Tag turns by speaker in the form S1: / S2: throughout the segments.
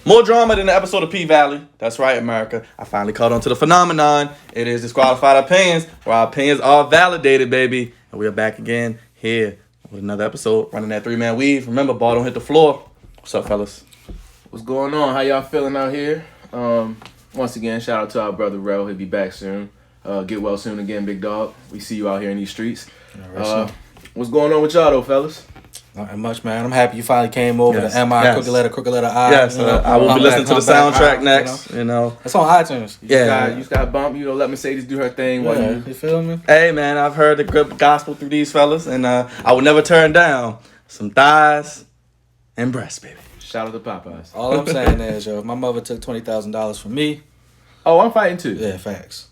S1: More drama than the episode of P-Valley. That's right, America. I finally caught on to the phenomenon. It is disqualified opinions, where our opinions are validated, baby. And we are back again here with another episode, running that three-man weave. Remember, ball don't hit the floor. What's up, fellas?
S2: What's going on? How y'all feeling out here? Once again, shout out to our brother Rel. He'll be back soon. Get well soon again, big dog. We see you out here in these streets. What's going on with y'all, though, fellas?
S3: Not much, man. I'm happy you finally came over to MI, crooked letter I.
S1: Yes, I will be listening to the soundtrack next. You know,
S3: it's on iTunes.
S2: You just got bump. Let Mercedes do her thing.
S3: You feel me?
S1: Hey, man, I've heard the good gospel through these fellas, and I would never turn down some thighs and breasts, baby.
S2: Shout out to Popeyes.
S3: All I'm saying is, if my mother took $20,000 from me.
S2: Oh, I'm fighting too.
S3: Yeah, facts.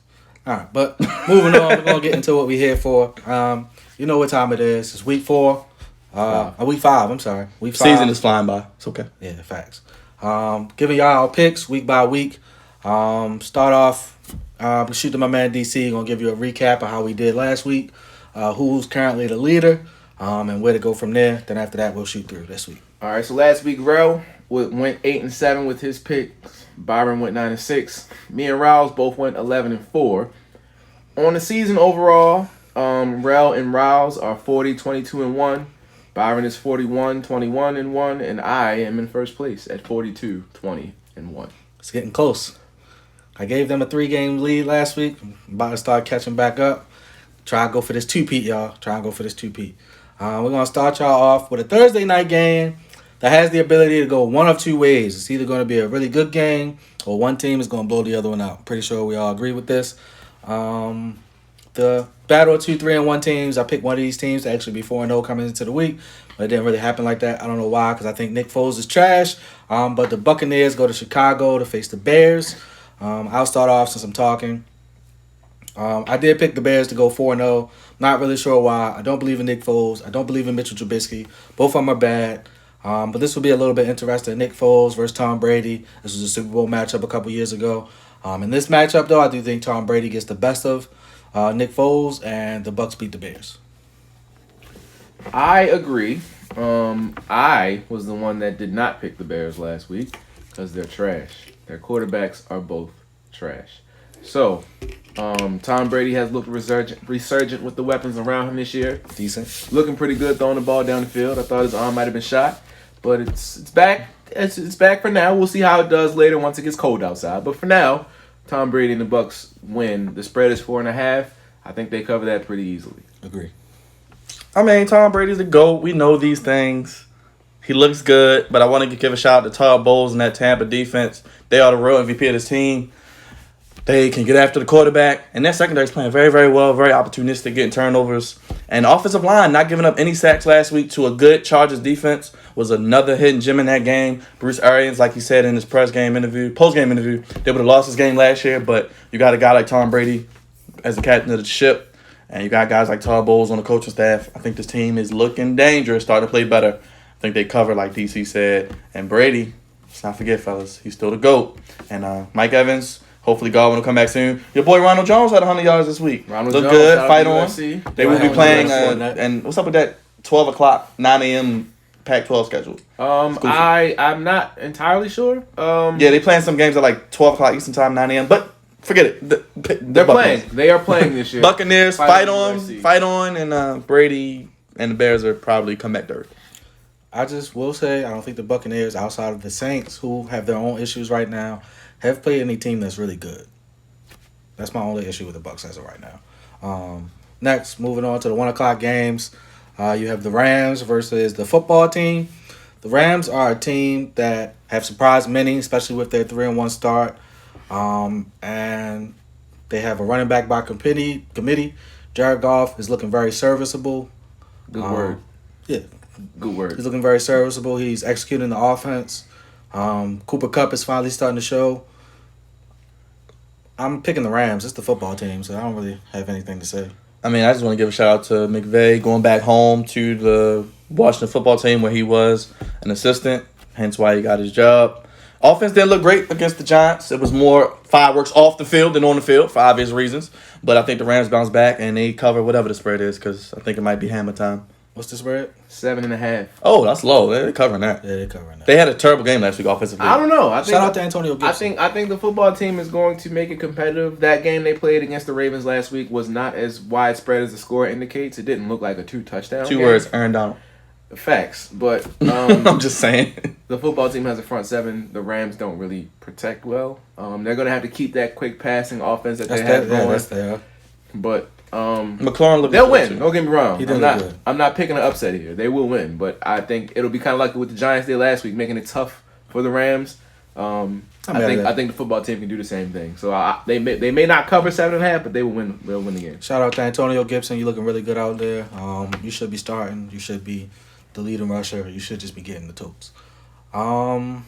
S3: All right, but moving on, we're gonna get into what we're here for. You know what time it is? It's week 4. Week 5. I'm sorry. Week 5.
S1: Season is flying by. It's okay.
S3: Yeah, facts. Giving y'all our picks week by week. Start off. Shoot to my man DC. Gonna give you a recap of how we did last week. Who's currently the leader, and where to go from there. Then after that, we'll shoot through this week.
S2: All right. So last week, Rel went 8-7 with his picks. Byron went 9-6. Me and Rouse both went 11-4. On the season overall, Rel and Rouse are 40-22-1. Byron is 41-21-1, and I am in first place at 42-20-1.
S3: It's getting close. I gave them a 3-game lead last week. I'm about to start catching back up. Try to go for this 2-peat, y'all. We're going to start y'all off with a Thursday night game that has the ability to go one of two ways. It's either going to be a really good game or one team is going to blow the other one out. Pretty sure we all agree with this. The battle of 2, 3, and 1 teams, I picked one of these teams to actually be 4-0 coming into the week, but it didn't really happen like that. I don't know why, because I think Nick Foles is trash. But the Buccaneers go to Chicago to face the Bears. I'll start off since I'm talking. I did pick the Bears to go 4-0. Not really sure why. I don't believe in Nick Foles. I don't believe in Mitchell Trubisky. Both of them are bad. But this will be a little bit interesting. Nick Foles versus Tom Brady. This was a Super Bowl matchup a couple years ago. In this matchup, though, I do think Tom Brady gets the best of Nick Foles, and the Bucs beat the Bears.
S2: I agree. I was the one that did not pick the Bears last week because they're trash. Their quarterbacks are both trash. So, Tom Brady has looked resurgent with the weapons around him this year.
S3: Decent.
S2: Looking pretty good throwing the ball down the field. I thought his arm might have been shot, but it's back. It's back for now. We'll see how it does later once it gets cold outside. But for now, Tom Brady and the Bucs win. The spread is 4.5. I think they cover that pretty easily.
S3: Agree.
S1: I mean, Tom Brady's the GOAT. We know these things. He looks good, but I want to give a shout out to Todd Bowles and that Tampa defense. They are the real MVP of this team. They can get after the quarterback, and that secondary is playing very, very well, very opportunistic, getting turnovers. And the offensive line not giving up any sacks last week to a good Chargers defense was another hidden gem in that game. Bruce Arians, like he said in his post-game interview, they would have lost this game last year, but you got a guy like Tom Brady as the captain of the ship, and you got guys like Todd Bowles on the coaching staff. I think this team is looking dangerous, starting to play better. I think they cover, like DC said. And Brady, let's not forget, fellas, he's still the GOAT. And Mike Evans, hopefully Godwin will come back soon. Your boy Ronald Jones had 100 yards this week.
S2: Ronald
S1: Look
S2: Jones,
S1: good, fight on.
S2: USC.
S1: They will be playing, and what's up with that 12 o'clock, 9 a.m. Pac-12 schedule?
S2: I'm not entirely sure.
S1: Yeah, they playing some games at like 12 o'clock Eastern time, 9 a.m., but forget it.
S2: They're playing. They are playing this year.
S1: Buccaneers, fight on, and Brady and the Bears are probably come back third.
S3: I just will say I don't think the Buccaneers, outside of the Saints, who have their own issues right now, have played any team that's really good. That's my only issue with the Bucs as of right now. Next, moving on to the 1 o'clock games. You have the Rams versus the football team. The Rams are a team that have surprised many, especially with their 3-1 start. And they have a running back by committee. Jared Goff is looking very serviceable.
S2: Good word.
S3: Yeah.
S2: Good word.
S3: He's looking very serviceable. He's executing the offense. Cooper Kupp is finally starting to show. I'm picking the Rams. It's the football team, so I don't really have anything to say.
S1: I mean, I just want to give a shout out to McVay going back home to the Washington football team where he was an assistant, hence why he got his job. Offense didn't look great against the Giants. It was more fireworks off the field than on the field for obvious reasons. But I think the Rams bounce back and they cover whatever the spread is because I think it might be hammer time.
S3: What's the spread?
S2: 7.5.
S1: Oh, that's low. They're covering that.
S3: Yeah, they're covering that.
S1: They had a terrible game last week offensively.
S2: I don't know. I think
S3: Shout out to Antonio Gibson.
S2: I think the football team is going to make it competitive. That game they played against the Ravens last week was not as widespread as the score indicates. It didn't look like a 2-touchdown
S1: Two
S2: game.
S1: words, Aaron Donald.
S2: Facts. But
S1: I'm just saying.
S2: the football team has a front seven. The Rams don't really protect well. They're going to have to keep that quick passing offense that they have going.
S3: That's there.
S2: But
S1: McLaurin looked
S2: they'll
S1: good,
S2: win.
S1: too.
S2: Don't get me wrong.
S3: He did
S2: I'm
S3: look
S2: not.
S3: good.
S2: I'm not picking an upset here. They will win, but I think it'll be kind of like what the Giants did last week, making it tough for the Rams. I think the football team can do the same thing. So they may not cover 7.5, but they will win. They'll win the game.
S3: Shout out to Antonio Gibson. You're looking really good out there. You should be starting. You should be the leading rusher. You should just be getting the totes. I'll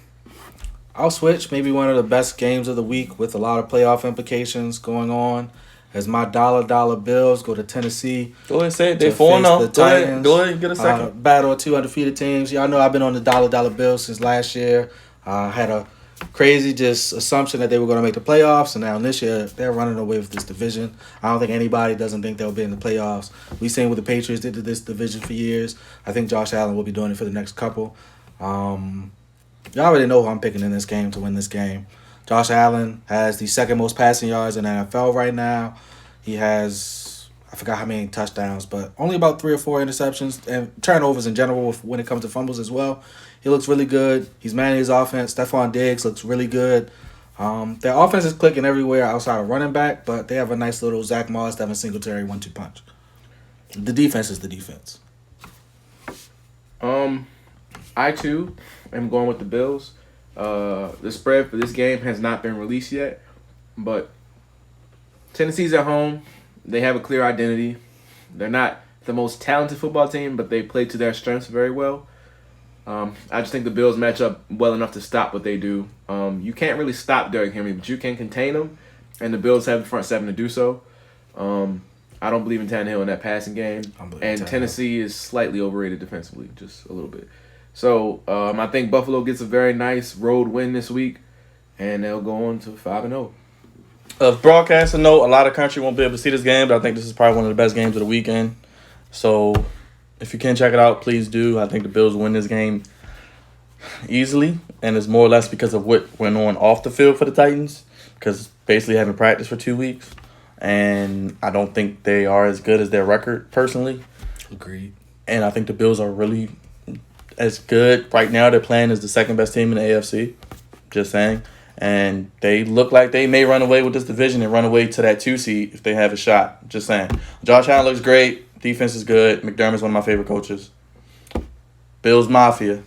S3: switch. Maybe one of the best games of the week with a lot of playoff implications going on. As my dollar Bills go to Tennessee.
S1: Go ahead and say it. They
S3: to
S1: 4-0.
S3: face the
S1: Go ahead.
S3: Titans.
S1: Go ahead and get a second.
S3: Battle of two undefeated teams. Y'all know I've been on the dollar Bills since last year. I had a crazy just assumption that they were going to make the playoffs, and now this year they're running away with this division. I don't think anybody doesn't think they'll be in the playoffs. We've seen what the Patriots did to this division for years. I think Josh Allen will be doing it for the next couple. Y'all already know who I'm picking in this game to win this game. Josh Allen has the second most passing yards in the NFL right now. He has, I forgot how many touchdowns, but only about 3 or 4 interceptions and turnovers in general when it comes to fumbles as well. He looks really good. He's managing his offense. Stephon Diggs looks really good. Their offense is clicking everywhere outside of running back, but they have a nice little Zach Moss, Devin Singletary 1-2 punch. The defense is the defense.
S2: I too am going with the Bills. The spread for this game has not been released yet, but Tennessee's at home. They have a clear identity. They're not the most talented football team, but they play to their strengths very well. I just think the Bills match up well enough to stop what they do. You can't really stop Derrick Henry, but you can contain him, and the Bills have the front seven to do so. I don't believe in Tannehill in that passing game, and Tennessee is slightly overrated defensively, just a little bit. So I think Buffalo gets a very nice road win this week, and they'll go on to 5-0.
S1: Broadcaster note, a lot of country won't be able to see this game, but I think this is probably one of the best games of the weekend. So if you can check it out, please do. I think the Bills win this game easily, and it's more or less because of what went on off the field for the Titans, because basically haven't practiced for 2 weeks, and I don't think they are as good as their record, personally.
S3: Agreed.
S1: And I think the Bills are really as good. Right now, they're playing as the second best team in the AFC. Just saying. And they look like they may run away with this division and run away to that 2 seed if they have a shot. Just saying. Josh Allen looks great. Defense is good. McDermott's one of my favorite coaches. Bills Mafia.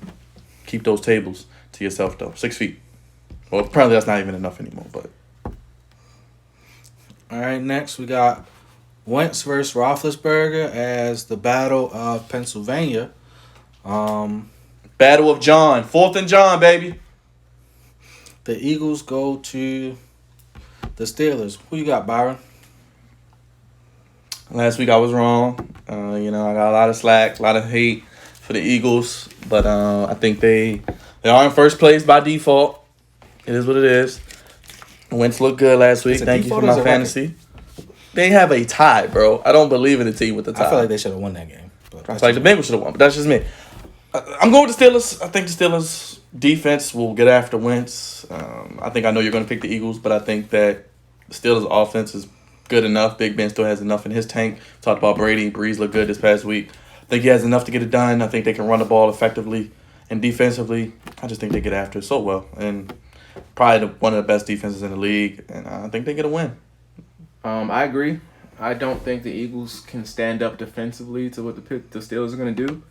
S1: Keep those tables to yourself, though. 6 feet. Well, apparently that's not even enough anymore. But
S3: All right, next we got Wentz versus Roethlisberger as the Battle of Pennsylvania.
S1: Battle of John. 4th and John, baby.
S3: The Eagles go to the Steelers. Who you got, Byron?
S1: Last week I was wrong. I got a lot of slack, a lot of hate for the Eagles. But I think they are in first place by default. It is what it is. Wentz looked good last week. Thank you for my fantasy. They have a tie, bro. I don't believe in a team with a tie.
S3: I feel like they should have won that game.
S1: I feel like the Bengals should have won, but that's just me. I'm going with the Steelers. I think the Steelers defense will get after Wentz. I know you're going to pick the Eagles, but I think that the Steelers offense is good enough. Big Ben still has enough in his tank. Talked about Brady. Breeze looked good this past week. I think he has enough to get it done. I think they can run the ball effectively and defensively. I just think they get after it so well. And probably one of the best defenses in the league. And I think they get a win.
S2: I agree. I don't think the Eagles can stand up defensively to what the Steelers are going to do.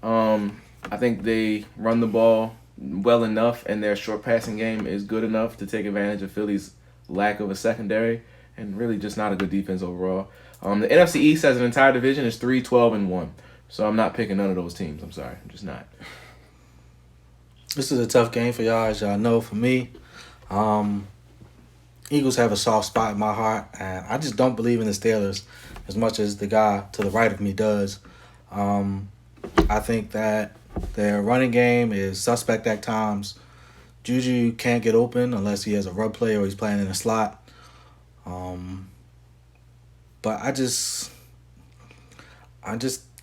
S2: I think they run the ball well enough, and their short passing game is good enough to take advantage of Philly's lack of a secondary, and really just not a good defense overall. The NFC East as an entire division is 3-12-1, so I'm not picking none of those teams. I'm sorry, I'm just not.
S3: This is a tough game for y'all, as y'all know. For me, Eagles have a soft spot in my heart, and I just don't believe in the Steelers as much as the guy to the right of me does. I think that their running game is suspect at times. Juju can't get open unless he has a rub play or he's playing in a slot. But I just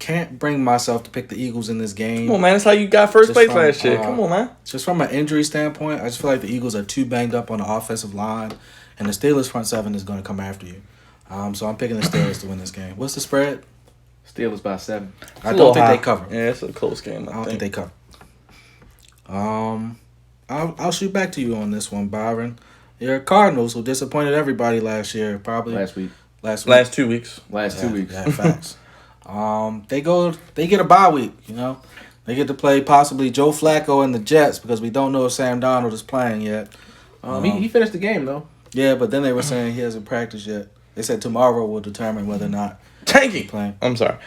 S3: can't bring myself to pick the Eagles in this game.
S1: Come on, man. That's how you got first
S3: Just
S1: place
S3: from,
S1: last year. Come on, man.
S3: Just from an injury standpoint, I just feel like the Eagles are too banged up on the offensive line, and the Steelers front seven is going to come after you. So I'm picking the Steelers to win this game. What's the spread?
S2: Steelers by 7.
S3: I don't think they cover.
S1: Yeah, it's a close game.
S3: I don't think they cover. I'll shoot back to you on this one, Byron. Your Cardinals, who disappointed everybody last year, probably
S2: Last week.
S1: Last 2 weeks.
S2: Last 2 weeks.
S3: Yeah, facts. They get a bye week, you know. They get to play possibly Joe Flacco and the Jets because we don't know if Sam Darnold is playing yet.
S2: He finished the game, though.
S3: Yeah, but then they were saying he hasn't practiced yet. They said tomorrow will determine whether or not
S1: Tanky.
S3: playing.
S1: I'm sorry.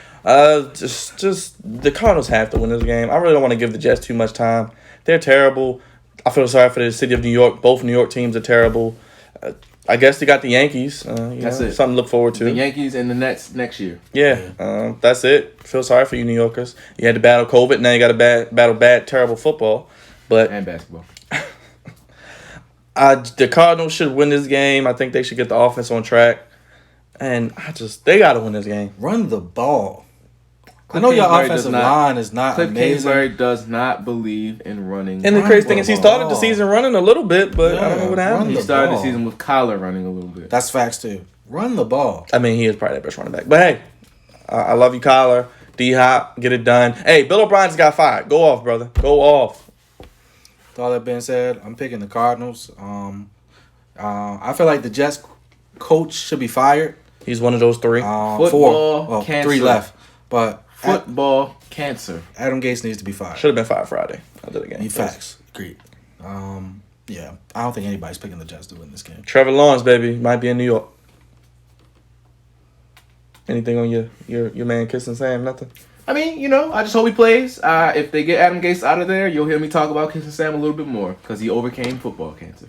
S1: Just the Cardinals have to win this game. I really don't want to give the Jets too much time. They're terrible. I feel sorry for the city of New York. Both New York teams are terrible. I guess they got the Yankees.
S2: That's it.
S1: Something to look forward to.
S2: The Yankees and the Nets next year.
S1: Yeah, that's it. Feel sorry for you New Yorkers. You had to battle COVID. Now you got to battle terrible football. But
S2: And basketball.
S1: the Cardinals should win this game. I think they should get the offense on track. And they got to win this game.
S3: Run the ball. I
S2: Cliff
S3: know your
S2: Kingsbury
S3: offensive
S2: does not-
S3: line is not
S2: Cliff
S3: amazing.
S2: Kingsbury does not believe in running.
S1: And the
S3: Run
S1: crazy thing is he
S3: the
S1: started the
S3: ball.
S1: season running a little bit, but I don't know what
S3: Yeah,
S1: happened.
S2: He
S3: the
S2: started the
S3: ball.
S2: season with Kyler running a little bit.
S3: That's facts too. Run the ball.
S1: I mean, he is probably the best running back. But hey, I love you, Kyler. D-Hop, get it done. Hey, Bill O'Brien's got fired. Go off, brother. Go off.
S3: With all that being said, I'm picking the Cardinals. I feel like the Jets coach should be fired.
S1: He's one of those three.
S2: Football
S3: 4. Well,
S2: cancer.
S3: 3 left. But
S2: Football cancer.
S3: Adam Gates needs to be fired.
S1: Should have been fired Friday after the game.
S3: You facts. Agreed. Yeah, I don't think anybody's picking the Jets to win this game.
S1: Trevor Lawrence, baby, might be in New York. Anything on your man kissing Sam? Nothing.
S2: I mean, I just hope he plays. If they get Adam Gase out of there, you'll hear me talk about Kissing Sam a little bit more because he overcame football cancer.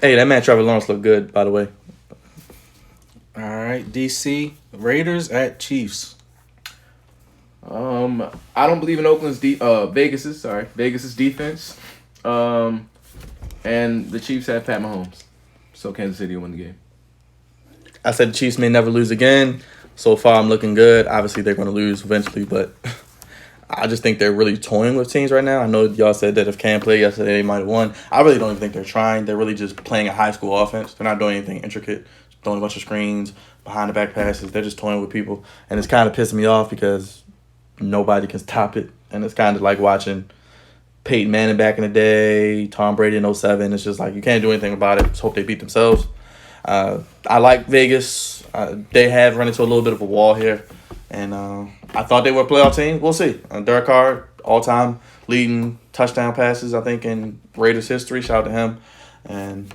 S1: Hey, that man Trevor Lawrence looked good, by the way.
S3: All right, DC Raiders at Chiefs.
S2: I don't believe in Oakland's Vegas's defense. And the Chiefs have Pat Mahomes, so Kansas City will win the game.
S1: I said the Chiefs may never lose again. So far, I'm looking good. Obviously, they're going to lose eventually, but I just think they're really toying with teams right now. I know y'all said that if Cam played yesterday, they might have won. I really don't even think they're trying. They're really just playing a high school offense. They're not doing anything intricate, throwing a bunch of screens, behind the back passes. They're just toying with people. And it's kind of pissing me off because nobody can stop it. And it's kind of like watching Peyton Manning back in the day, Tom Brady in 07. It's just like you can't do anything about it. Just hope they beat themselves. I like Vegas. They have run into a little bit of a wall here. And I thought they were a playoff team. We'll see. Derek Carr, all-time leading touchdown passes, I think, in Raiders history. Shout out to him. And,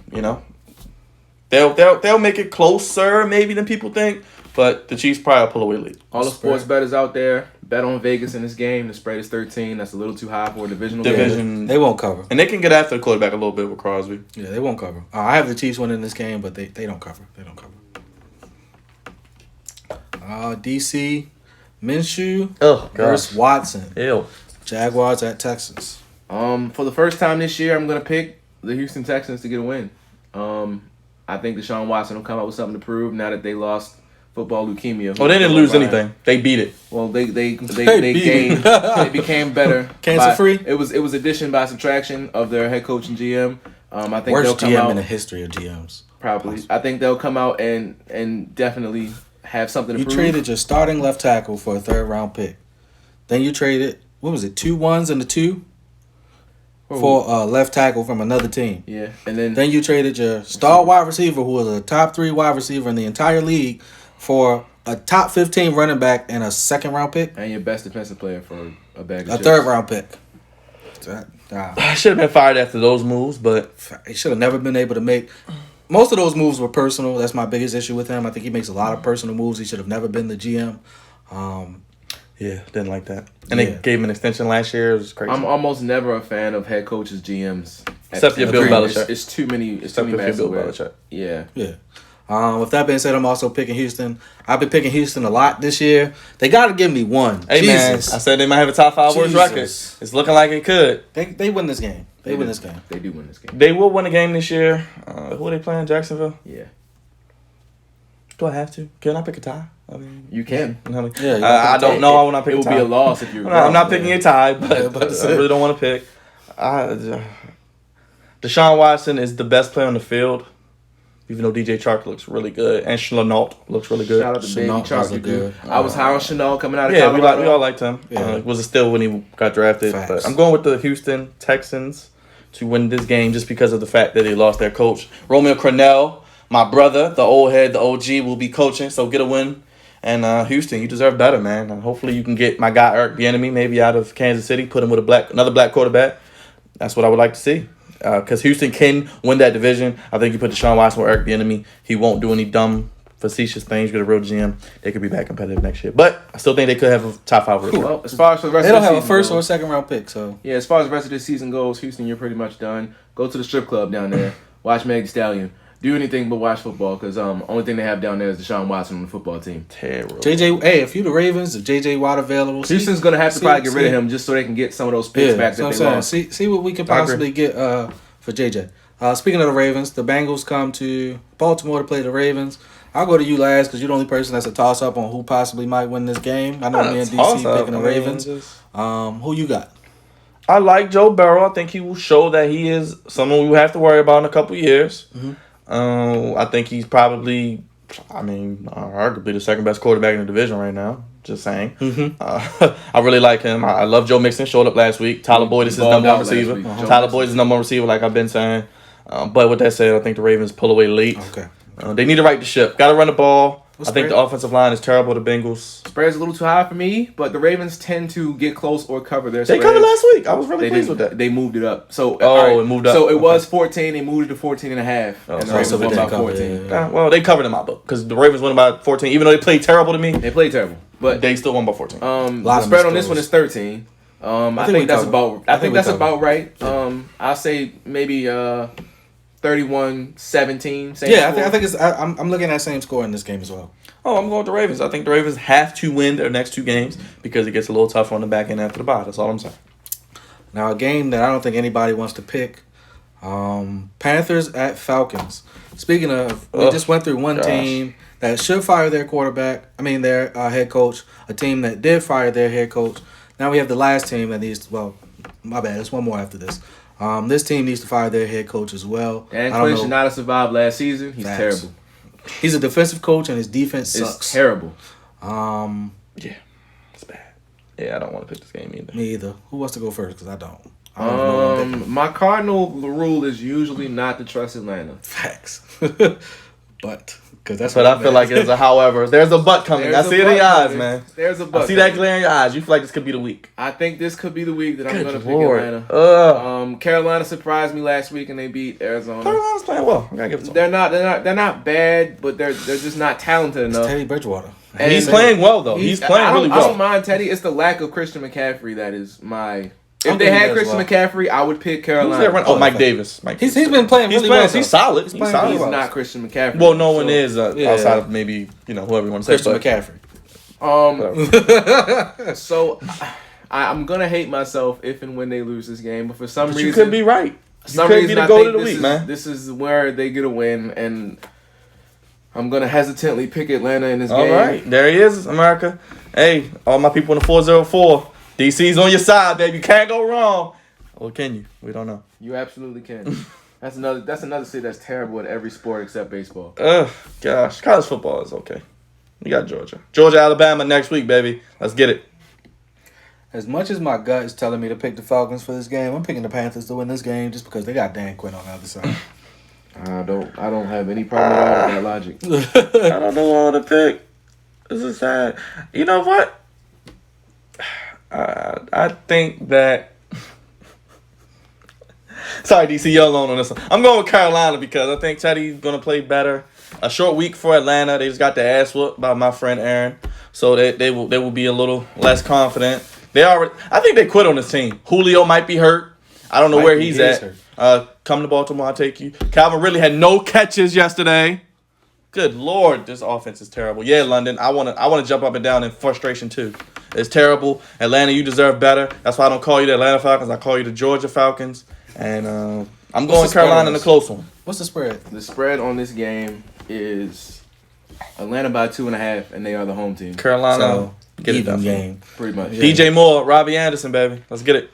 S1: they'll make it closer maybe than people think. But the Chiefs probably will pull away lead.
S2: All the sports bettors out there, bet on Vegas in this game. The spread is 13. That's a little too high for a divisional game.
S3: They won't cover.
S1: And they can get after the quarterback a little bit with Crosby.
S3: Yeah, they won't cover. I have the Chiefs winning this game, but they don't cover. They don't cover. DC Minshew versus Watson.
S1: Ew.
S3: Jaguars at Texans.
S2: For the first time this year, I'm gonna pick the Houston Texans to get a win. I think Deshaun Watson will come out with something to prove now that they lost football leukemia.
S1: Oh, they didn't lose anything. They beat it.
S2: Well, they
S3: beat
S2: gained. They became better.
S3: Cancer free.
S2: It was addition by subtraction of their head coach and GM. I think
S3: Worst
S2: they'll come
S3: GM
S2: out
S3: in the history of GMs.
S2: probably. I think they'll come out and definitely have something to
S3: You
S2: prove.
S3: traded your starting left tackle for a 3rd-round pick. Then you traded, what was it, 2 1s and a 2? For a left tackle from another team.
S2: Yeah, and then
S3: Then you traded your star wide receiver, who was a top 3 wide receiver in the entire league, for a top 15 running back and a 2nd-round pick.
S2: and your best defensive player for a bag of
S3: A
S2: chips.
S3: 3rd-round pick.
S1: I should have been fired after those moves, but
S3: He should have never been able to make. Most of those moves were personal. That's my biggest issue with him. I think he makes a lot of personal moves. He should have never been the GM.
S1: yeah, didn't like that. And
S3: Yeah.
S1: they gave him an extension last year. It was crazy.
S2: I'm almost never a fan of head coaches, GMs.
S1: Except for Bill Belichick.
S2: It's too many. It's
S1: Except
S2: too many
S1: if you're
S2: matches
S1: Bill
S2: where-
S1: Belichick.
S2: Yeah.
S3: Yeah. With that being said, I'm also picking Houston. I've been picking Houston a lot this year. They got to give me one.
S1: Hey, man, I
S3: Jesus.
S1: said they might have a top 5 worst record.
S3: Jesus.
S1: It's looking like it could.
S3: They win this game. They win
S2: do.
S3: this game.
S2: They do win this game.
S1: They will win a game this year. Who are they playing? Jacksonville?
S2: Yeah.
S1: Do I have to? Can I pick a tie? I mean,
S2: You can.
S1: you know what I
S3: Yeah,
S1: mean?
S3: you
S1: I
S3: can
S1: don't
S3: take
S1: know. I
S3: it.
S1: will not pick
S2: It
S1: a
S2: would
S1: tie.
S2: be a loss if you're
S1: I'm not
S2: wrong,
S1: picking
S2: man.
S1: a tie, but
S3: about to
S1: I
S3: say.
S1: really don't want to pick. Deshaun Watson is the best player on the field, even though DJ Chark looks really good and Chenault looks really good.
S2: Shout out to Baby
S3: Chenault does
S2: Chark.
S3: look good.
S2: I was high on Chanel coming out of
S1: Yeah,
S2: Colorado.
S1: we all liked him.
S3: Yeah.
S1: It was a steal when he got drafted.
S3: Facts.
S1: But I'm going with the Houston Texans to win this game just because of the fact that they lost their coach. Romeo Crennel, my brother, the old head, the OG, will be coaching. So get a win. And Houston, you deserve better, man. And hopefully you can get my guy Eric Bieniemy maybe out of Kansas City, put him with another black quarterback. That's what I would like to see. Because Houston can win that division. I think you put Deshaun Watson with Eric Bieniemy. He won't do any dumb, facetious things. Get a real GM. They could be back competitive next year. But I still think they could have a top 5 record.
S2: Well, as far as the rest
S3: They
S2: of
S3: don't
S2: the
S3: have a
S2: season
S3: first or a
S2: goes,
S3: second round pick, so
S2: yeah, as far as the rest of this season goes, Houston, you're pretty much done. Go to the strip club down there. Watch Meg Thee Stallion. Do anything but watch football because only thing they have down there is Deshaun Watson on the football team.
S1: Terrible.
S3: JJ. Hey, if you the Ravens, if JJ Watt available,
S2: Houston's gonna have to probably get rid of him just so they can get some of those picks back that
S3: that's
S2: they
S3: what I'm
S2: lost.
S3: saying. See what we can
S1: I agree.
S3: possibly get for JJ. Speaking of the Ravens, the Bengals come to Baltimore to play the Ravens. I'll go to you last because you're the only person that's a toss up on who possibly might win this game. I know me and DC picking the Ravens. Who you got?
S1: I like Joe Burrow. I think he will show that he is someone we have to worry about in a couple years.
S3: Mm-hmm.
S1: I think he's probably, arguably the second best quarterback in the division right now. Just saying.
S3: Mm-hmm.
S1: I really like him. I love Joe Mixon. Showed up last week. Tyler Boyd is his
S2: balled
S1: number
S2: out
S1: one
S2: last
S1: receiver.
S2: week.
S1: Tyler Boyd is his number one receiver, like I've been saying. But with that said, I think the Ravens pull away late.
S3: Okay.
S1: They need to right the ship. Got to run the ball.
S3: What's
S1: I think
S3: spread?
S1: the offensive line is terrible. The Bengals.
S2: Spread's a little too high for me, but the Ravens tend to get close or cover their
S1: They
S2: spreads.
S1: covered last week. I was really
S2: They
S1: pleased
S2: did,
S1: with that.
S2: They moved it up. So
S1: Oh, it moved up.
S2: So it
S1: Okay.
S2: was 14. They moved it to 14 and a half.
S1: Oh,
S2: and the
S1: so
S2: Ravens
S1: it
S2: won
S3: didn't
S2: by
S3: cover,
S2: 14.
S3: yeah.
S1: Well, they covered in my book because the Ravens won by 14. Even though they played terrible to me,
S2: They played terrible, but
S1: they still won by 14.
S3: Lot
S2: the
S3: of
S2: spread on
S3: missed
S2: this one
S3: throws.
S2: is 13. I
S3: think
S2: think
S3: we
S2: that's
S3: cover.
S2: about.
S3: I
S2: I
S3: think
S2: think
S3: we
S2: that's
S3: cover.
S2: about right. I'll say maybe 31-17. Same
S3: Yeah,
S2: score.
S3: I think it's. I'm looking at same score in this game as well.
S1: Oh, I'm going with the Ravens. I think the Ravens have to win their next 2 games because it gets a little tougher on the back end after the bye. That's all I'm saying.
S3: Now a game that I don't think anybody wants to pick. Panthers at Falcons. Speaking of, we
S1: Ugh,
S3: just went through one
S1: gosh.
S3: team that should fire their quarterback. I mean their head coach. A team that did fire their head coach. Now we have the last team that needs. Well, my bad. There's one more after this. This team needs to fire their head coach as well.
S2: Dan
S3: I don't
S2: Quinn
S3: know.
S2: should not have survived last season. He's
S3: Facts.
S2: terrible.
S3: He's a defensive coach and his defense
S2: It's
S3: sucks.
S2: terrible.
S1: Yeah, it's bad. Yeah, I don't want to pick this game either.
S3: Me either. Who wants to go first? Because I don't. I don't know what I'm picking.
S2: My cardinal rule is usually not to trust Atlanta.
S3: Facts. But because that's
S1: But
S3: what
S1: I feel like there's a however. There's a butt coming.
S2: There's
S1: I
S2: a
S1: see it in your
S2: butt
S1: eyes,
S2: coming.
S1: man.
S2: There's a
S1: I
S2: butt
S1: see that
S2: coming.
S1: glare in your eyes. You feel like this could be the week.
S2: I think this could be the week that I'm going to
S1: Good
S2: pick
S1: Lord.
S2: Atlanta.
S1: Ugh.
S2: Carolina surprised me last week and they beat Arizona.
S1: Carolina's playing well. I gotta give it to him.
S2: They're not bad, but they're just not talented
S3: it's
S2: enough.
S3: Teddy Bridgewater.
S2: And
S1: He's playing well though. He's playing
S2: I don't,
S1: really
S2: I don't
S1: well.
S2: mind Teddy. It's the lack of Christian McCaffrey that is my.
S3: I'll
S2: If they
S3: give you
S2: had
S3: that as
S2: Christian
S3: well.
S2: McCaffrey, I would pick
S1: Who's
S2: Carolina.
S1: that running? Oh, Mike Davis. Mike
S3: He's
S1: Davis.
S3: been playing
S1: He's
S3: really
S1: playing.
S3: well.
S1: He's solid. He's
S3: playing
S1: solid.
S3: really
S2: He's
S3: well.
S2: not Christian McCaffrey.
S1: Well, no one
S2: So,
S1: is
S3: yeah.
S1: outside of maybe whoever you want to say.
S3: Christian
S1: But
S3: McCaffrey.
S2: So I'm gonna hate myself if and when they lose this game, but for some
S1: But
S2: reason
S1: you could be right. You
S2: some
S1: could
S2: reason
S1: be the
S2: I
S1: goal
S2: think
S1: of the
S2: this
S1: week,
S2: is,
S1: man.
S2: This is where they get a win, and I'm gonna hesitantly pick Atlanta in this
S1: All
S2: game.
S1: right, there he is, America. Hey, all my people in the 404. DC's on your side, baby. You can't go wrong. Or can you? We don't know.
S2: You absolutely can. That's another city that's terrible at every sport except baseball.
S1: Ugh, gosh. College football is okay. We got Georgia. Georgia, Alabama next week, baby. Let's get it.
S3: As much as my gut is telling me to pick the Falcons for this game, I'm picking the Panthers to win this game just because they got Dan Quinn on the other side.
S2: I don't have any problem at all with that logic.
S1: I don't know what to pick. This is sad. You know what? I think that. Sorry, DC, you're alone on this one. I'm going with Carolina because I think Teddy's going to play better. A short week for Atlanta. They just got their ass whooped by my friend Aaron, so they will be a little less confident. I think they quit on this team. Julio might be hurt. I don't know where he's at. Come to Baltimore, I'll take you. Calvin really had no catches yesterday. Good Lord, this offense is terrible. Yeah, London, I wanna jump up and down in frustration too. It's terrible. Atlanta, you deserve better. That's why I don't call you the Atlanta Falcons. I call you the Georgia Falcons. And I'm going
S3: the spread
S1: Carolina
S3: on
S1: in a
S3: this?
S1: close one.
S3: What's the spread?
S2: The spread on this game is Atlanta by 2.5, and they are the home team.
S1: Carolina,
S3: So,
S1: get it
S3: even
S1: done.
S3: game.
S2: Pretty much.
S3: Yeah.
S1: DJ Moore, Robbie Anderson, baby. Let's get it.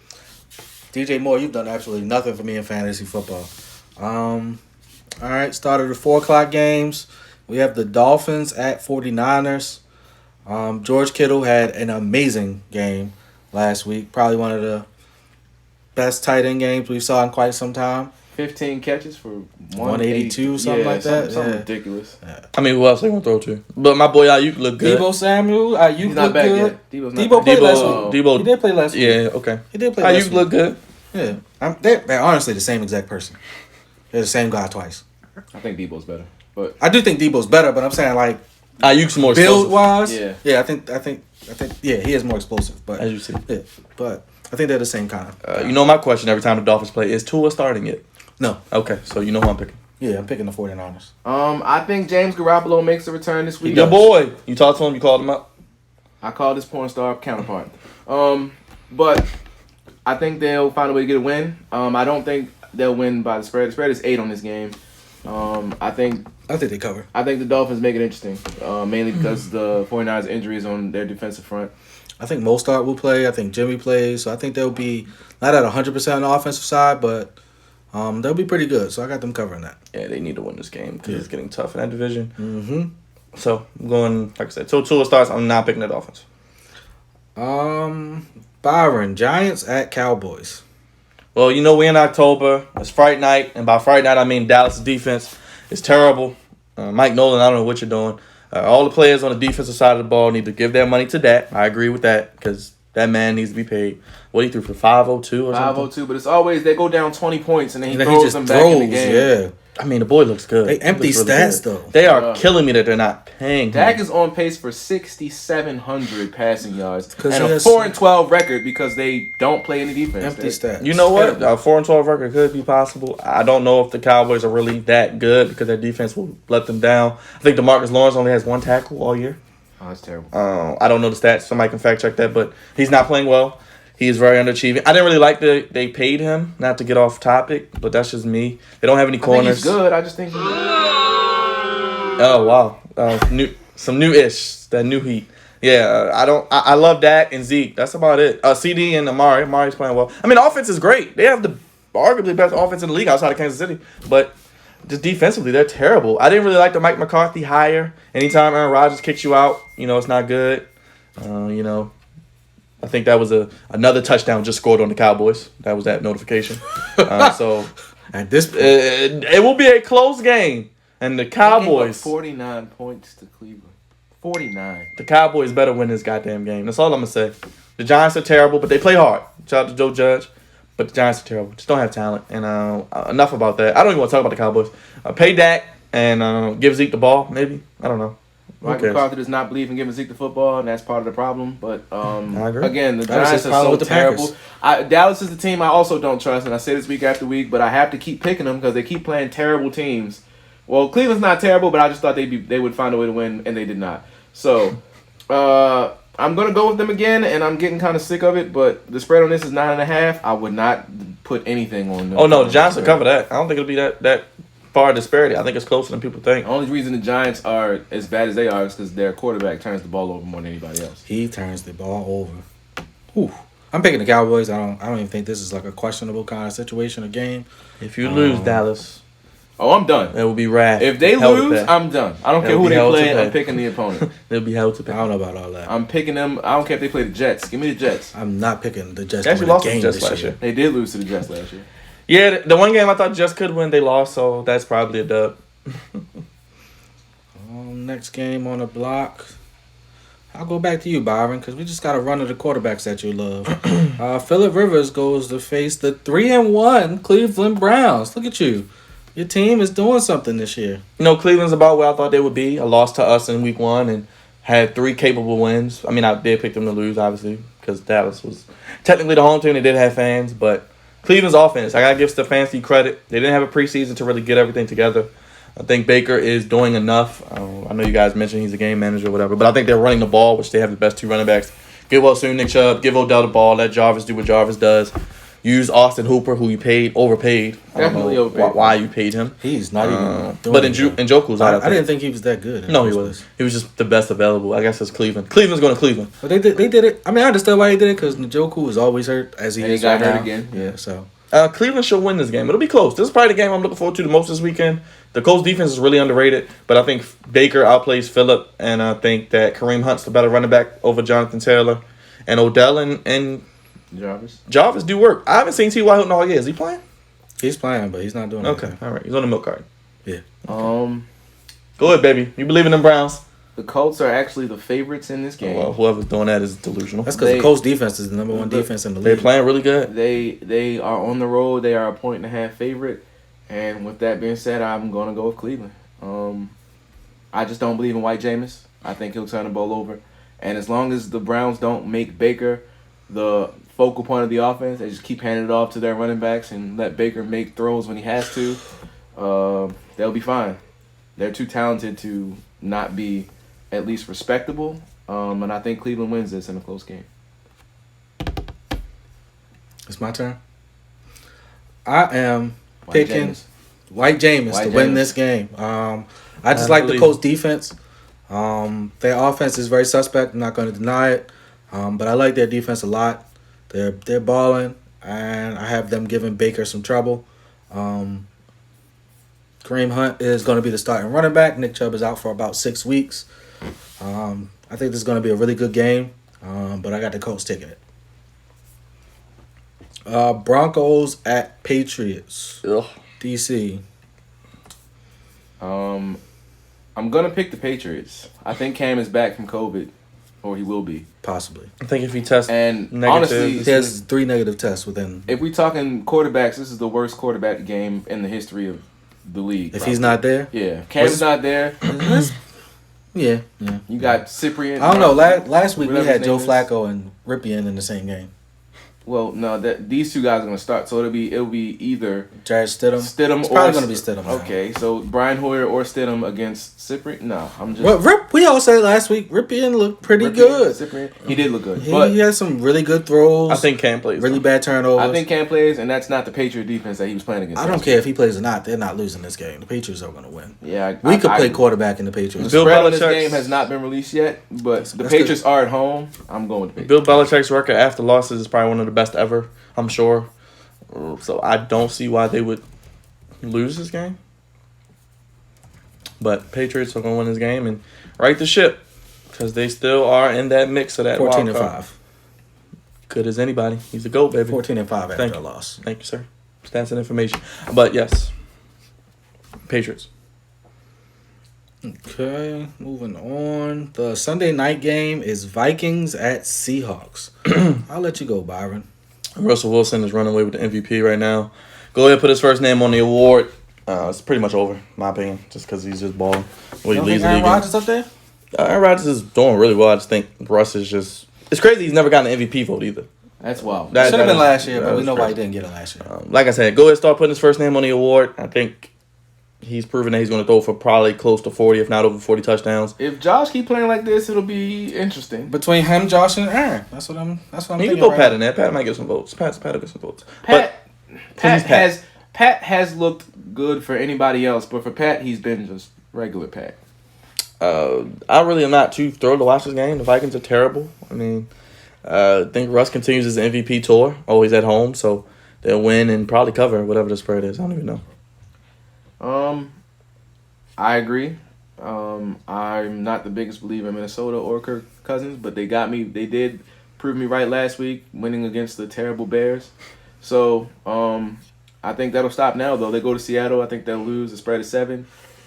S3: DJ Moore, you've done absolutely nothing for me in fantasy football. All right, start of the 4 o'clock games. We have the Dolphins at 49ers. George Kittle had an amazing game last week. Probably one of the best tight end games we saw in quite some time.
S2: 15 catches for
S3: 182, something like that.
S2: Something
S3: Yeah.
S2: ridiculous.
S1: I mean, who else they gonna throw to? But my boy Ayuk look good.
S3: Debo Samuel, Ayuk
S2: He's not
S3: looked
S2: back
S3: good.
S2: yet. Debo's not
S3: Debo
S2: back.
S3: played last
S2: Debo-
S3: week.
S1: Debo,
S3: He did play last week.
S1: yeah, okay.
S3: He did play last
S1: Ayuk
S3: week.
S1: look good.
S3: Yeah. They're honestly the same exact person. They're the same guy twice.
S2: I think Debo's better. But
S3: I do think Debo's better, but I'm saying like
S1: Ayuk's more
S3: build
S1: explosive,
S3: wise,
S2: Yeah.
S3: I think yeah, he is more explosive, but
S1: as you see.
S3: yeah, but I think they're the same kind of.
S1: You know my question every time the Dolphins play is Tua starting it?
S3: No,
S1: Okay, so you know who I'm picking.
S3: yeah, I'm picking the 49ers.
S2: I think James Garoppolo makes a return this week.
S1: Your boy, you talked to him, you called him up.
S2: I call this porn star counterpart. But I think they'll find a way to get a win. I don't think they'll win by the spread. The spread is 8 on this game. I think
S3: they cover.
S2: the Dolphins make it interesting, mainly because the 49ers injuries on their defensive front.
S3: I think Mostert will play. I think Jimmy plays. So I think they'll be not at 100% on the offensive side, but they'll be pretty good. So I got them covering that.
S1: Yeah, they need to win this game because it's getting tough in that division.
S3: Mm-hmm.
S1: So I'm going, like I said, till Tua starts, I'm not picking the Dolphins.
S3: Byron, Giants at Cowboys.
S1: Well, you know, we're in October. It's Friday night, and by Friday night, I mean Dallas' defense is terrible. Mike Nolan, I don't know what you're doing. All the players on the defensive side of the ball need to give their money to Dak. I agree with that because that man needs to be paid. What he threw for 502 or something?
S2: 502, but it's always they go down 20 points and then he
S3: And then
S2: throws
S3: he just
S2: them back in the
S3: throws.
S2: game.
S3: Yeah.
S1: I mean, the boy looks good.
S3: They empty
S1: He looks
S3: stats,
S1: good.
S3: though.
S1: They are killing me that they're not paying him.
S2: Dak is on pace for 6,700 passing yards
S3: 'Cause
S2: and
S3: he
S2: a
S3: has
S2: 4-12 record because they don't play any defense.
S3: Empty stats.
S1: You know what?
S2: Terrible.
S1: A 4-12 record could be possible. I don't know if the Cowboys are really that good because their defense will let them down. I think DeMarcus Lawrence only has 1 tackle all year.
S2: Oh, that's terrible.
S1: I don't know the stats. Somebody can fact check that, but he's not playing well. He is very underachieving. I didn't really like that they paid him. Not to get off topic, but that's just me. They don't have any
S2: I think
S1: corners.
S2: he's good. I just think
S1: Oh wow, some new-ish, that new heat. Yeah, I love Dak and Zeke. That's about it. CD and Amari. Amari's playing well. I mean, offense is great. They have the arguably best offense in the league outside of Kansas City, but just defensively, they're terrible. I didn't really like the Mike McCarthy hire. Anytime Aaron Rodgers kicks you out, it's not good. I think that was another touchdown just scored on the Cowboys. That was that notification. So
S3: At this point,
S1: it will be a close game, and the
S2: they gave up
S1: Cowboys.
S2: 49 points to Cleveland. 49.
S1: The Cowboys better win this goddamn game. That's all I'm gonna say. The Giants are terrible, but they play hard. Shout out to Joe Judge, but the Giants are terrible. Just don't have talent. And enough about that. I don't even want to talk about the Cowboys. Pay Dak and give Zeke the ball. Maybe, I don't know. Who
S2: Mike
S1: cares?
S2: McCarthy does not believe in giving Zeke the football, and that's part of the problem. But
S1: I agree.
S2: again, the
S3: That was his
S2: Giants are
S3: problem
S2: so
S3: with the
S2: terrible.
S3: Packers.
S2: Dallas is the team I also don't trust, and I say this week after week, but I have to keep picking them because they keep playing terrible teams. Well, Cleveland's not terrible, but I just thought they would find a way to win, and they did not. So I'm gonna go with them again, and I'm getting kind of sick of it. But the spread on this is 9.5. I would not put anything on them.
S1: Oh no, the Giants will cover that. I don't think it'll be that far disparity. I think it's closer than people think.
S2: The only reason the Giants are as bad as they are is because their quarterback turns the ball over more than anybody else.
S3: he turns the ball over. Whew. I'm picking the Cowboys. I don't even think this is like a questionable kind of situation or game.
S1: If you lose Dallas,
S2: Oh, I'm done.
S1: it will be wrath.
S2: If they
S1: held to
S2: lose,
S1: pay.
S2: I'm done. I don't care
S1: They'll
S2: who
S1: be
S2: they
S1: held to
S2: play.
S1: pay.
S2: I'm picking the opponent.
S1: They'll be held to
S3: I
S1: pay.
S3: don't know about all that.
S2: I'm picking them. I don't care if they play the Jets. Give me the Jets.
S3: I'm not picking the Jets
S1: They
S3: to
S1: actually
S3: win a
S1: lost to the
S3: game
S1: Jets
S3: this
S1: last
S3: year.
S1: year.
S2: They did lose to the Jets last year.
S1: Yeah, the one game I thought just could win, they lost, so that's probably a dub.
S3: Next game on the block. I'll go back to you, Byron, because we just got a run of the quarterbacks that you love. Phillip Rivers goes to face the 3-1 Cleveland Browns. Look at you. Your team is doing something this year.
S1: Cleveland's about where I thought they would be. A loss to us in week 1 and had 3 capable wins. I mean, I did pick them to lose, obviously, because Dallas was technically the home team. They did have fans, but Cleveland's offense, I got to give Stefanski credit. They didn't have a preseason to really get everything together. I think Baker is doing enough. I know you guys mentioned he's a game manager or whatever, but I think they're running the ball, which they have the best 2 running backs. Give Wilson, Nick Chubb, give Odell the ball, let Jarvis do what Jarvis does. use Austin Hooper, who you overpaid. I don't
S2: Definitely
S1: know
S2: overpaid.
S1: why you paid him.
S3: He's not even doing
S1: But
S3: anything.
S1: Njoku's out.
S3: I didn't think he was that good. in
S1: No,
S3: the
S1: he
S3: first
S1: was.
S3: place.
S1: He was just the best available. I guess it's Cleveland. Cleveland's going to Cleveland.
S3: But they did it. I mean, I understand why they did it because Njoku is always hurt as he
S2: And he
S3: is
S2: got
S3: right
S2: hurt
S3: now.
S2: again.
S3: Yeah, so
S1: Cleveland should win this game. It'll be close. This is probably the game I'm looking forward to the most this weekend. The Colts defense is really underrated, but I think Baker outplays Phillip, and I think that Kareem Hunt's the better running back over Jonathan Taylor. And Odell and Jarvis do work. I haven't seen T.Y. Hilton all year. Is he playing?
S3: he's playing, but he's not doing
S1: Okay,
S3: anything.
S1: all right. He's on the milk card.
S3: Yeah.
S1: Go ahead, baby. You believe in them Browns?
S2: The Colts are actually the favorites in this game.
S1: Well, whoever's doing that is delusional.
S3: That's because
S2: They-
S3: the Colts defense is the number one defense in the
S1: They're
S3: league.
S1: playing really good.
S2: They are on the road. They are a 1.5 favorite. And with that being said, I'm going to go with Cleveland. I just don't believe in White Jameis. I think he'll turn the ball over. And as long as the Browns don't make Baker the focal point of the offense, they just keep handing it off to their running backs and let Baker make throws when he has to, they'll be fine. They're too talented to not be at least respectable. And I think Cleveland wins this in a close game.
S3: It's my turn. I am picking
S2: Jameis.
S3: White Jameis
S2: White
S3: to win
S2: Jameis.
S3: this game. I just like the
S1: believe
S3: Colts defense. Their offense is very suspect. I'm not going to deny it. But I like their defense a lot. They're balling, and I have them giving Baker some trouble. Kareem Hunt is going to be the starting running back. Nick Chubb is out for about 6 weeks. I think this is going to be a really good game, but I got the Colts taking it. Broncos at Patriots.
S1: Ugh.
S3: DC.
S2: I'm gonna pick the Patriots. I think Cam is back from COVID, or he will be.
S3: Possibly.
S1: I think if he tests
S2: And
S1: negative,
S2: honestly,
S3: He has 3 negative tests within.
S2: if we talking quarterbacks, this is the worst quarterback game in the history of the league.
S3: If he's not there,
S2: yeah, Cam's not there.
S3: yeah.
S2: You got Cyprian.
S3: I don't know. Last week we
S2: Whatever
S3: had
S2: his
S3: Joe
S2: name is.
S3: Flacco and Ripien in the same game.
S2: Well, no, these two guys are gonna start, so it'll be either
S3: Jared Stidham.
S2: Stidham
S3: It's
S2: or
S3: probably gonna be Stidham. now.
S2: Okay, so Brian Hoyer or Stidham against Cyprian. No, I'm just.
S3: Well, we all said last week Ripien looked pretty
S2: Ripien,
S3: good.
S2: Cyprian, he did look good,
S3: He
S2: but
S3: had some really good throws.
S1: I think Cam plays.
S3: really bad turnovers.
S2: I think Cam plays, and that's not the Patriot defense that he was playing against.
S3: I don't
S2: last
S3: care if he plays or not. They're not losing this game. The Patriots are going to win.
S2: week. Yeah,
S3: We could play
S2: I,
S3: quarterback in the
S2: The
S3: Patriots.
S1: Bill
S2: spread on this
S1: Belichick's-
S2: game has not been released yet, but the
S3: That's
S2: Patriots are at home. I'm going with the
S1: Bill
S2: Patriots.
S1: Belichick's record after losses is probably one of the best ever, I'm sure. So I don't see why they would lose this game. But Patriots are going to win this game and right the ship because they still are in that mix of that
S3: 14
S1: wild
S3: and
S1: card.
S3: 5.
S1: Good as anybody. He's a GOAT, baby.
S3: 14 and 5 after
S1: Thank
S3: a
S1: you.
S3: loss.
S1: Thank you, sir. Stats and information. But yes, Patriots.
S3: Okay, moving on. The Sunday night game is Vikings at Seahawks. I'll let you go, Byron.
S1: Russell Wilson is running away with the MVP right now. Go ahead, put his first name on the award. It's pretty much over, in my opinion, just because he's just balling. Well, he
S3: You don't
S1: leads
S3: think
S1: the
S3: Aaron
S1: league.
S3: Rodgers up there?
S1: Aaron Rodgers is doing really well. I just think Russ is just. It's crazy he's never gotten an MVP vote either.
S2: That's wild.
S1: That-
S3: Should have been
S1: is-
S3: last year,
S1: that
S3: but we
S1: is
S3: know why he
S1: crazy.
S3: didn't get it last year.
S1: Like I said, go ahead, start putting his first name on the award. I think he's proven that he's going to throw for probably close to 40, if not over 40 touchdowns.
S2: If Josh keep playing like this, it'll be interesting.
S3: Between him, Josh, and Aaron. That's what I'm
S1: You
S3: thinking.
S1: can throw
S3: right
S1: Pat
S3: now.
S1: in there. Pat might get some votes. Pat will get some votes.
S2: Pat
S1: he's Pat.
S2: has looked good for anybody else, but for Pat, he's been just regular Pat.
S1: I really am not too thrilled to watch this game. The Vikings are terrible. I mean, I think Russ continues his MVP tour. Always at home, so they'll win and probably cover whatever the spread is. I don't even know.
S2: I agree. I'm not the biggest believer in Minnesota or Kirk Cousins, but they got me. They did prove me right last week, winning against the terrible Bears. So I think that'll stop now. Though they go to Seattle, I think they'll lose. The spread is 7.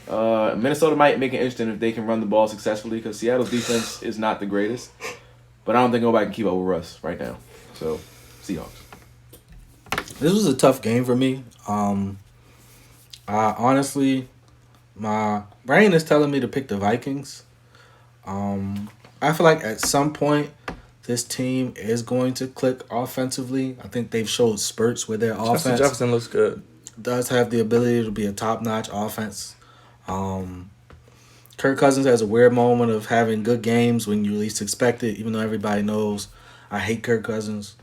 S2: Minnesota might make it interesting if they can run the ball successfully because Seattle's defense is not the greatest. But I don't think nobody can keep up with Russ right now. So Seahawks.
S3: This was a tough game for me. Honestly, my brain is telling me to pick the Vikings. I feel like at some point this team is going to click offensively. I think they've showed spurts where their
S1: Justin
S3: offense
S1: Jefferson looks good.
S3: does have the ability to be a top-notch offense. Kirk Cousins has a weird moment of having good games when you least expect it, even though everybody knows I hate Kirk Cousins.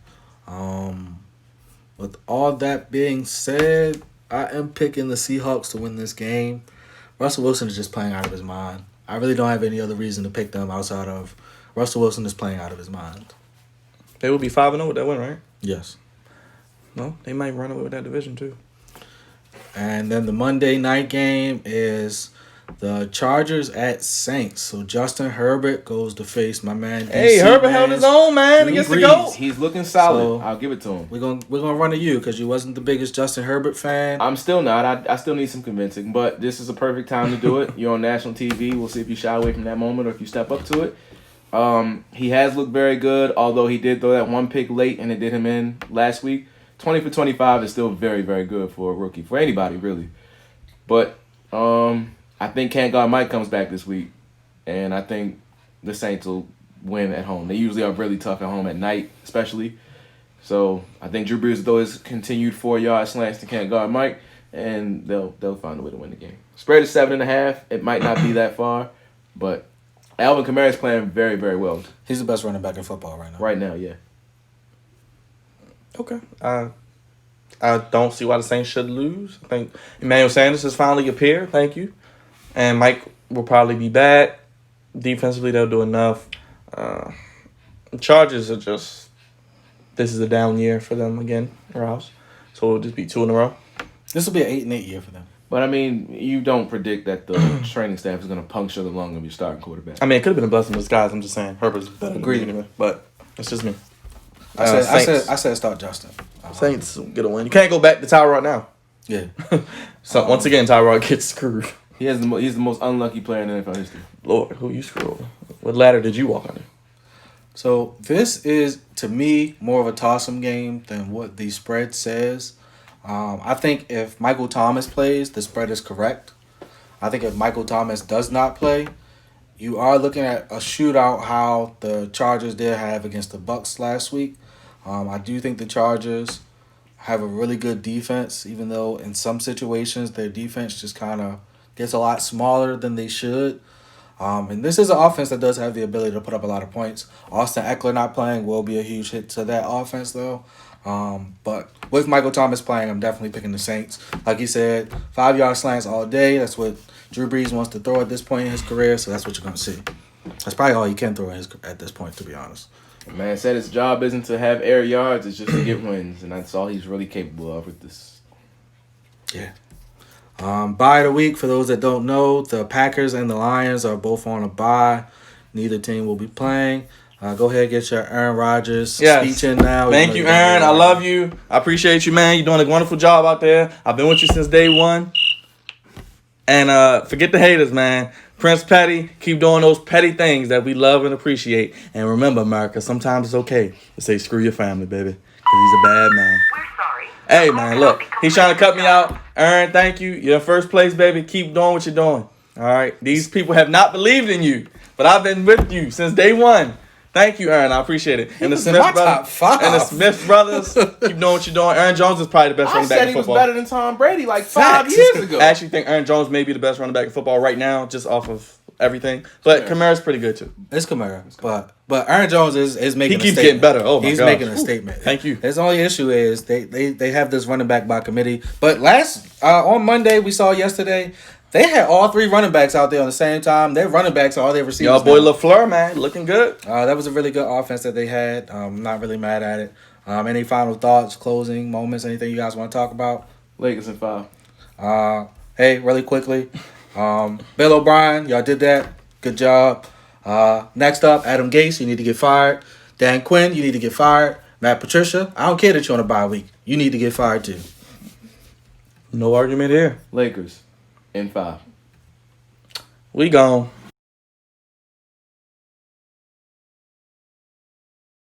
S3: with all that being said, I am picking the Seahawks to win this game. Russell Wilson is just playing out of his mind. I really don't have any other reason to pick them outside of Russell Wilson is playing out of his mind.
S1: They will be 5-0 with that win, right?
S3: Yes.
S1: No, they might run away with that division too.
S3: And then the Monday night game is the Chargers at Saints. So Justin Herbert goes to face my man.
S1: Hey,
S3: DC
S1: Herbert held his own, man,
S3: Drew
S1: against the
S3: Brees.
S1: GOAT.
S2: He's looking solid.
S3: So-
S2: I'll give it to him.
S3: We're gonna run to you because you wasn't the biggest Justin Herbert fan.
S2: I'm still not. I still need some convincing, but this is a perfect time to do it. You're on national TV. We'll see if you shy away from that moment or if you step up to it. He has looked very good, although he did throw that one pick late and it did him in last week. 20 for 25 is still very, very good for a rookie, for anybody really. But I think Can't Guard Mike comes back this week, and I think the Saints will win at home. They usually are really tough at home at night, especially. So I think Drew Brees will throw his continued 4-yard slants to Can't Guard Mike, and they'll find a way to win the game. Spread is 7.5. It might not be that far, but Alvin Kamara is playing very, very well
S3: He's the best running back in football right now.
S2: right now. Yeah.
S1: Okay. I don't see why the Saints should lose. I think Emmanuel Sanders has finally appeared. Thank you. And Mike will probably be back. Defensively, they'll do enough. The Chargers are just... This is a down year for them again, Rouse. So it'll just be 2 in a row.
S3: This will be an 8-8 year for them.
S2: But, I mean, you don't predict that the training staff is going to puncture the lung of your starting quarterback.
S1: I mean, it could have been a blessing in disguise. I'm just saying. Herbert's better
S3: Agreed.
S1: than me anyway. But it's just me.
S3: I said start Justin.
S1: Saints get a win. You can't go back to Tyrod now.
S3: Yeah.
S1: So once again, Tyrod gets screwed.
S2: He's the most unlucky player in NFL history.
S1: Lord, who you screw over? What ladder did you walk under?
S3: So this is, to me, more of a toss-em game than what the spread says. I think if Michael Thomas plays, the spread is correct. I think if Michael Thomas does not play, you are looking at a shootout how the Chargers did have against the Bucks last week. I do think the Chargers have a really good defense, even though in some situations their defense just kind of gets a lot smaller than they should. And this is an offense that does have the ability to put up a lot of points. Austin Eckler not playing will be a huge hit to that offense, though. But with Michael Thomas playing, I'm definitely picking the Saints. Like you said, 5-yard slants all day. That's what Drew Brees wants to throw at this point in his career, so that's what you're going to see. That's probably all he can throw at this point, to be honest.
S2: Man said his job isn't to have air yards, it's just to get wins, and that's all he's really capable of with this.
S3: Yeah. Bye of the week, for those that don't know, the Packers and the Lions are both on a bye. Neither team will be playing. Go ahead and get your Aaron Rodgers speech in now.
S1: Thank you, Aaron. I love you. I appreciate you, man. You're doing a wonderful job out there. I've been with you since day one. And forget the haters, man. Prince Petty, keep doing those petty things that we love and appreciate. And remember, America, sometimes it's okay to say screw your family, baby. Because he's a bad man.
S4: We're sorry.
S1: Hey, man, look. He's trying to cut me out. Aaron, thank you. You're in first place, baby. Keep doing what you're doing. All right? These people have not believed in you. But I've been with you since day one. Thank you, Aaron. I appreciate it. And the
S3: was in my top five.
S1: And the Smith brothers, keep doing what you're doing. Aaron Jones is probably the best
S2: I
S1: running back
S2: said
S1: in
S2: he was
S1: football.
S2: better than Tom Brady like 5
S3: Facts.
S2: years ago.
S1: I actually think Aaron Jones may be the best running back in football right now, just off of everything. But
S2: Yeah.
S1: Kamara's pretty good too.
S3: It's Kamara, but Aaron Jones is making.
S1: He keeps
S3: a
S1: getting
S3: statement.
S1: better. Oh my
S3: He's
S1: gosh.
S3: making a statement.
S1: Thank you.
S3: His only issue is they have this running back by committee. But on Monday we saw yesterday they had all 3 running backs out there on the same time. Their running backs are all their receivers.
S1: Y'all boy
S3: now.
S1: LaFleur, man, looking good.
S3: That was a really good offense that they had. I'm not really mad at it. Any final thoughts, closing moments, anything you guys want to talk about?
S2: Lakers in 5.
S3: Hey, really quickly, Bill O'Brien, y'all did that. Good job. Next up, Adam Gase, you need to get fired. Dan Quinn, you need to get fired. Matt Patricia, I don't care that you're on a bye week. You need to get fired too.
S1: No argument here.
S2: Lakers in 5.
S1: We gone.